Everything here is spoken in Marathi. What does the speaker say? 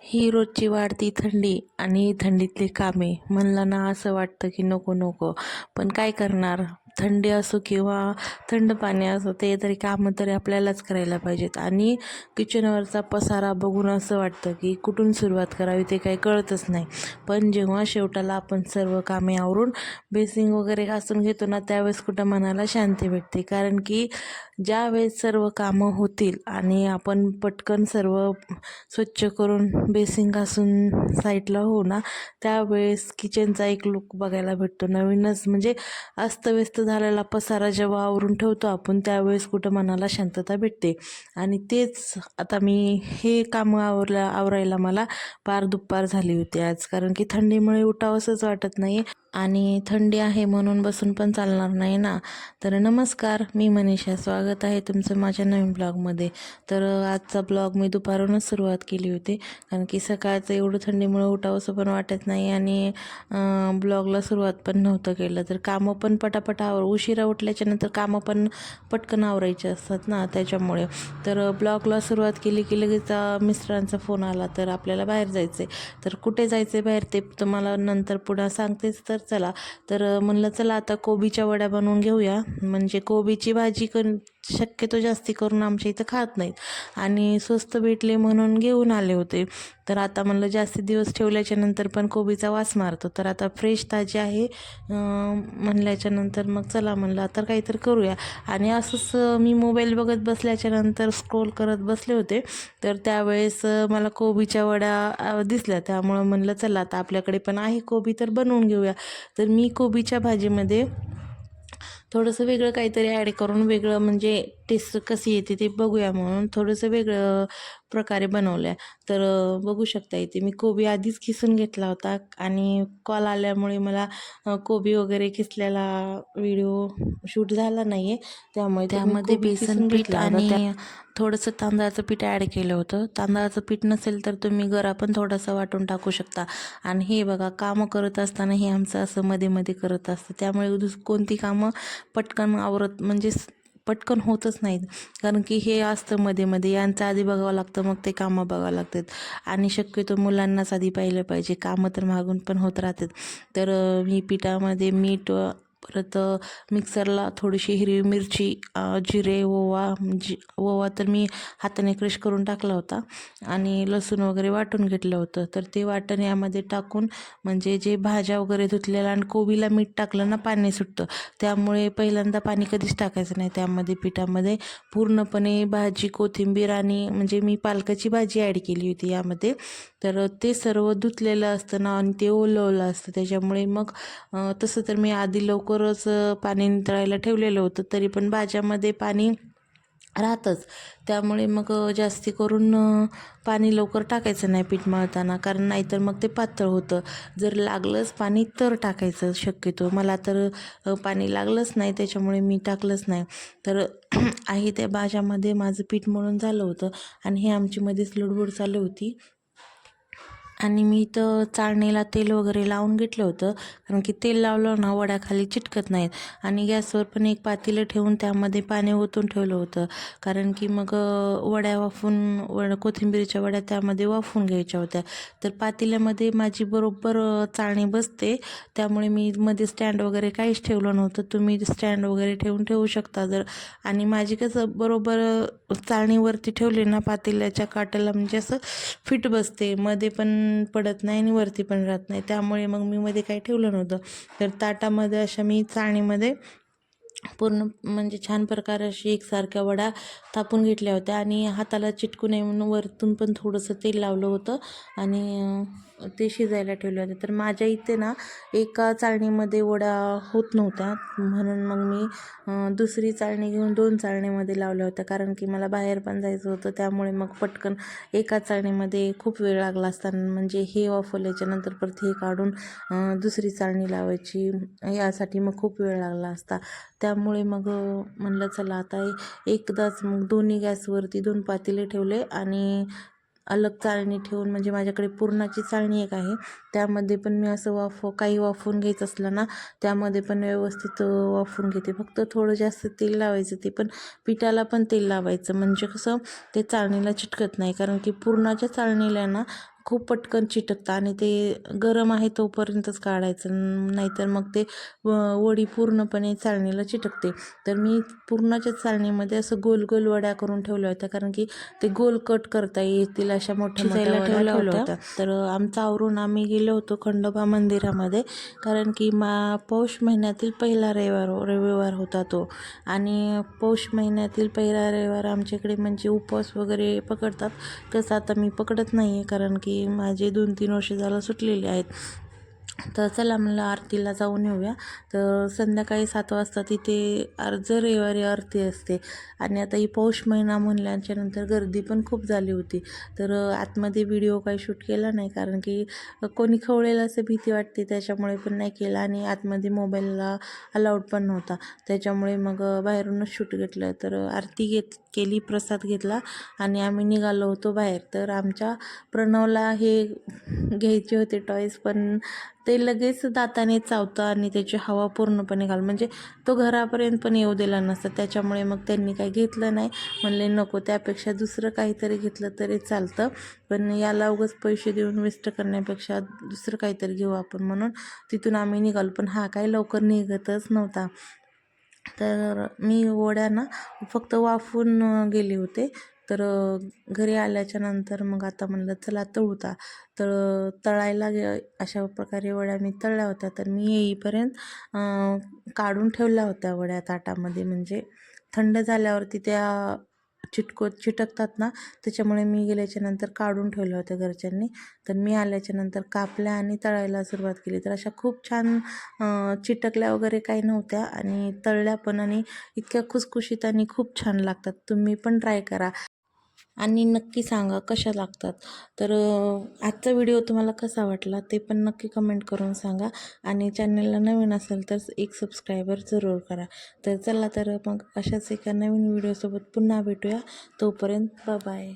ही रोजची वाढती थंडी आणि थंडीतली कामे म्हणलं ना असं वाटतं की नको नको, पण काय करणार. थंडी असो किंवा थंड पाणी असो, ते तरी कामं तरी आपल्यालाच करायला पाहिजेत. आणि किचनवरचा पसारा बघून असं वाटतं की कुठून सुरुवात करावी ते काही कळतच नाही. पण जेव्हा शेवटाला आपण सर्व कामे आवरून बेसिंग वगैरे घासून घेतो ना, त्यावेळेस कुठं मनाला शांती भेटते. कारण की ज्यावेळेस सर्व कामं होतील आणि आपण पटकन सर्व स्वच्छ करून बेसिंग घासून साईडला होऊ ना, त्यावेळेस किचनचा एक लुक बघायला भेटतो नवीनच. म्हणजे अस्तव्यस्त झालेला पसारा जेव्हा आवरून ठेवतो आपण, त्यावेळेस कुठं मनाला शांतता भेटते. आणि तेच आता मी हे कामं आवरायला मला पार दुपार झाली होती आज, कारण की थंडीमुळे उठावंसंच वाटत नाही. आणि थंडी आहे म्हणून बसून पण चालणार नाही ना. तर नमस्कार, मी मनीषा, स्वागत आहे तुमचं माझ्या नवीन ब्लॉगमध्ये. तर आजचा ब्लॉग मी दुपारूनच सुरुवात केली होती, कारण की सकाळचं एवढं थंडीमुळे उठावंसं पण वाटत नाही आणि ब्लॉगला सुरुवात पण नव्हतं केलं. तर कामं पण पटापट उशिरा उठल्याच्या नंतर कामं पण पटकन आवरायचे असतात ना, त्याच्यामुळे. तर ब्लॉगला सुरुवात केली की लगेच मिस्टरांचा फोन आला, तर आपल्याला बाहेर जायचं आहे. तर कुठे जायचं आहे बाहेर ते तुम्हाला नंतर पुढं सांगतेच. तर चला, तर म्हणलं चला आता कोबीच्या वड्या बनवून घेऊया. म्हणजे कोबीची भाजी शक्यतो जास्ती करून आमच्या इथं खात नाहीत आणि स्वस्त भेटले म्हणून घेऊन आले होते. तर आता म्हणलं जास्ती दिवस ठेवल्याच्या नंतर पण कोबीचा वास मारतो, तर आता फ्रेश ताजी आहे म्हणल्याच्या नंतर मग चला म्हणलं आता काहीतरी करूया. आणि असंच मी मोबाईल बघत बसल्याच्या नंतर स्क्रोल करत बसले होते, तर त्यावेळेस मला कोबीच्या वड्या दिसल्या. त्यामुळं म्हणलं चला आता आपल्याकडे पण आहे कोबी, तर बनवून घेऊया. तर मी कोबीच्या भाजीमध्ये थोडंसं वेगळं काहीतरी ॲड करून, वेगळं म्हणजे टेस्ट कशी येते ते बघूया म्हणून थोडंसं वेगळं प्रकारे बनवलं आहे. तर बघू शकता इथे मी कोबी आधीच किसून घेतला होता आणि कॉल आल्यामुळे मला कोबी वगैरे किसलेला व्हिडिओ शूट झाला नाही आहे, त्यामुळे त्यामध्ये बेसन पीठ आणि थोडंसं तांदळाचं पीठ ॲड केलं होतं. तांदळाचं पीठ नसेल तर तुम्ही गरा पण थोडासा वाटून टाकू शकता. आणि हे बघा, कामं करत असताना हे आमचं असं मध्ये मध्ये करत असतं, त्यामुळे कोणती कामं पटकन आवरत म्हणजे पटकन होतच नाहीत. कारण की हे असतं मध्ये मध्ये, यांचं आधी बघावं लागतं, मग ते कामं बघावं लागतात. आणि शक्यतो मुलांनाच आधी पाहिलं पाहिजे, कामं तर मागून पण होत राहतात. तर मी पिठामध्ये मीठ, परत मिक्सरला थोडीशी हिरवी मिरची, जिरे, ओवा तर मी हाताने क्रश करून टाकला होता आणि लसूण वगैरे वाटून घेतलं होतं. तर ते वाटण यामध्ये टाकून, म्हणजे जे भाज्या वगैरे धुतलेल्या आणि कोबीला मीठ टाकलं ना, पाणी सुटतं. त्यामुळे पहिल्यांदा पाणी कधीच टाकायचं नाही त्यामध्ये, पिठामध्ये. पूर्णपणे भाजी, कोथिंबीर आणि म्हणजे मी पालकाची भाजी ॲड केली होती यामध्ये. तर ते सर्व धुतलेलं असतं ना आणि ते ओलं असतं, त्याच्यामुळे मग तसं तर मी आधी लवकरच पाणी नितळायला ठेवलेलं होतं, तरी पण भाज्यामध्ये पाणी राहतंच. त्यामुळे मग जास्ती करून पाणी लवकर टाकायचं नाही पीठ मळताना, कारण नाहीतर मग ते पातळ होतं. जर लागलंच पाणी तर टाकायचं शक्यतो. मला तर पाणी लागलंच नाही, त्याच्यामुळे मी टाकलंच नाही. तर आहे त्या भाज्यामध्ये माझं पीठ मळून झालं होतं आणि हे आमची मध्येच लुडबुड चालू होती. आणि मी तर चाळणीला तेल वगैरे लावून घेतलं होतं, कारण की तेल लावलं ना वड्या खाली चिटकत नाहीत. आणि गॅसवर पण एक पातेलं ठेवून त्यामध्ये पाणी ओतून ठेवलं होतं, कारण की मग वड्या कोथिंबीरीच्या वड्या त्यामध्ये वाफवून घ्यायच्या होत्या. तर पातेल्यामध्ये माझी बरोबर चाळणी बसते, त्यामुळे मी मध्ये स्टँड वगैरे काहीच ठेवलं नव्हतं. तुम्ही स्टँड वगैरे ठेवू शकता जर. आणि माझी कसं बरोबर चाळणीवरती ठेवली ना, पातेल्याच्या काठाला म्हणजे असं फिट बसते, मध्ये पण पडत नाही आणि वरती पण राहत नाही. त्यामुळे मग मी मध्ये काही ठेवलं नव्हतं. तर ताटामध्ये अशा मी चाळणीमध्ये पूर्ण म्हणजे छान प्रकारे अशी एकसारख्या वड्या थापून घेतल्या होत्या आणि हाताला चिटकू नये म्हणून वरतून पण थोडंसं तेल लावलं होतं आणि ते शिजायला ठेवले होते. तर माझ्या इथे ना एका चाळणीमध्ये वड्या होत नव्हत्या, म्हणून मग मी दुसरी चाळणी घेऊन 2 चाळणीमध्ये लावल्या होत्या, कारण की मला बाहेर पण जायचं होतं. त्यामुळे मग पटकन एका चाळणीमध्ये खूप वेळ लागला असता, म्हणजे हे वाफवल्याच्या नंतर परत हे काढून दुसरी चाळणी लावायची, यासाठी मग खूप वेळ लागला असता. त्यामुळे मग म्हणलं चला आता एकदाच मग दोन्ही गॅसवरती 2 पातेले ठेवले आणि अलग चाळणी ठेवून, म्हणजे माझ्याकडे पुरणाची चाळणी एक आहे, त्यामध्ये पण मी असं काही वाफवून घ्यायचं असलं ना, त्यामध्ये पण व्यवस्थित वाफवून घेते. फक्त थोडं जास्त तेल लावायचं, ते पण पिठाला पण तेल लावायचं, म्हणजे कसं ते चाळणीला चिटकत नाही. कारण की पुरणाच्या चाळणीला ना खूप पटकन चिटकतं आणि ते गरम आहे तोपर्यंतच काढायचं, नाहीतर मग ते वडी पूर्णपणे चाळणीला चिटकते. तर मी पूर्णच्या चाळणीमध्ये असं गोल गोल वड्या करून ठेवल्या होत्या, कारण की ते गोल कट करता येतील अशा मोठ्या मोठ्या वड्या ठेवल्या होत्या. तर आमचं आवरून आम्ही गेलो होतो खंडोबा मंदिरामध्ये, कारण की पौष महिन्यातील पहिला रविवार होता तो. आणि पौष महिन्यातील पहिला रविवार आमच्याकडे म्हणजे उपवास वगैरे पकडतात. तसं आता मी पकडत नाही आहे, कारण की माझे 2-3 वर्ष झालं सुटलेले आहेत. तर चला म्हणलं आरतीला जाऊन येऊया. तर संध्याकाळी 7 वाजता तिथे रविवारी आरती असते. आणि आता ही पौष महिना म्हणल्याच्या नंतर गर्दी पण खूप झाली होती. तर आतमध्ये व्हिडिओ काही शूट केला नाही, कारण की कोणी खवळेल असं भीती वाटते, त्याच्यामुळे पण नाही केला. आणि आतमध्ये मोबाईलला अलाउड पण नव्हता, त्याच्यामुळे मग बाहेरूनच शूट घेतलं. तर आरती केली, प्रसाद घेतला आणि आम्ही निघालो होतो बाहेर. तर आमच्या प्रणवला हे घ्यायचे होते टॉईस, पण ते लगेच दाताने चावतं आणि त्याची हवा पूर्णपणे म्हणजे तो घरापर्यंत पण येऊ दिला नसता. त्याच्यामुळे मग त्यांनी काही घेतलं नाही, म्हणले नको, त्यापेक्षा दुसरं काहीतरी घेतलं तरी चालतं, पण याला उगाच पैसे देऊन वेस्ट करण्यापेक्षा दुसरं काहीतरी घेऊ आपण, म्हणून तिथून आम्ही निघालो. पण हा काही लवकर निघतच नव्हता. तर मी वड्या फक्त वाफून गेले होते. तर घरी आल्याच्या नंतर मग आता म्हणलं चला तळूता. तर तळायला अशा प्रकारे वड्या मी तळल्या होत्या. तर मी येईपर्यंत काढून ठेवल्या होत्या वड्या ताटामध्ये, म्हणजे थंड झाल्यावरती त्या चिटकतात ना, त्याच्यामुळे मी गेल्याच्या नंतर काढून ठेवल्या होत्या घरच्यांनी. तर मी आल्याच्या नंतर कापल्या आणि तळायला सुरुवात केली. तर अशा खूप छान चिटकल्या वगैरे काही नव्हत्या आणि तळल्या पण, आणि इतक्या खुसखुशीत आणि खूप छान लागतात. तुम्ही पण ट्राय करा आणि नक्की सांगा कशा लागतात. तर आजचा व्हिडिओ तुम्हाला कसा वाटला ते पण नक्की कमेंट करून सांगा. आणि चॅनलला नवीन असेल तर एक सबस्क्रायबर जरूर करा. तर चला, तर मग अशाच एका नवीन व्हिडिओसोबत पुन्हा भेटूया. तोपर्यंत बाय.